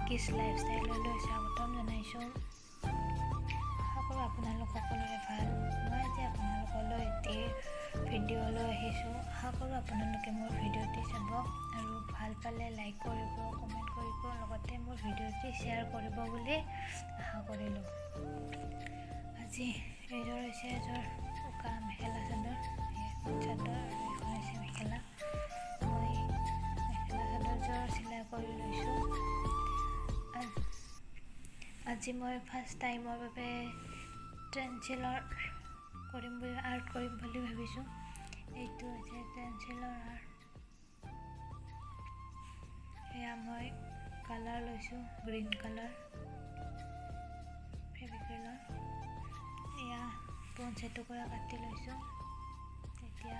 কিছ লাইফষ্টাইললৈ স্বাগতম জনাইছোঁ। আশা কৰোঁ আপোনালোক সকলোৰে ভাল। মই আজি আপোনালোকলৈ এটি ভিডিঅ' লৈ আহিছোঁ। আশা কৰোঁ আপোনালোকে মোৰ ভিডিঅ'টি চাব আৰু ভাল পালে লাইক কৰিব, কমেণ্ট কৰিব, লগতে মোৰ ভিডিঅ'টি শ্বেয়াৰ কৰিব বুলি আশা কৰিলোঁ। আজি এইযোৰ হৈছে এযোৰ উকা মেখেলা চাদৰ আৰু এইখন হৈছে মেখেলা। মই মেখেলা চাদৰযোৰ চিলাই কৰি লৈছোঁ। আজি মই ফাৰ্ষ্ট টাইমৰ বাবে ট্ৰেঞ্চিলৰ আৰ্ট কৰিম বুলি ভাবিছোঁ। এইটো হৈছে ট্ৰেঞ্চিলৰ আৰ্ট। এয়া মই কালাৰ লৈছোঁ, গ্ৰীণ কালাৰ ফেব্ৰিক্ৰিলৰ। এয়া পঞ্চ এটুকুৰা কাটি লৈছোঁ। এতিয়া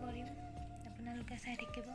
কৰিম, আপোনালোকে চাই থাকিব।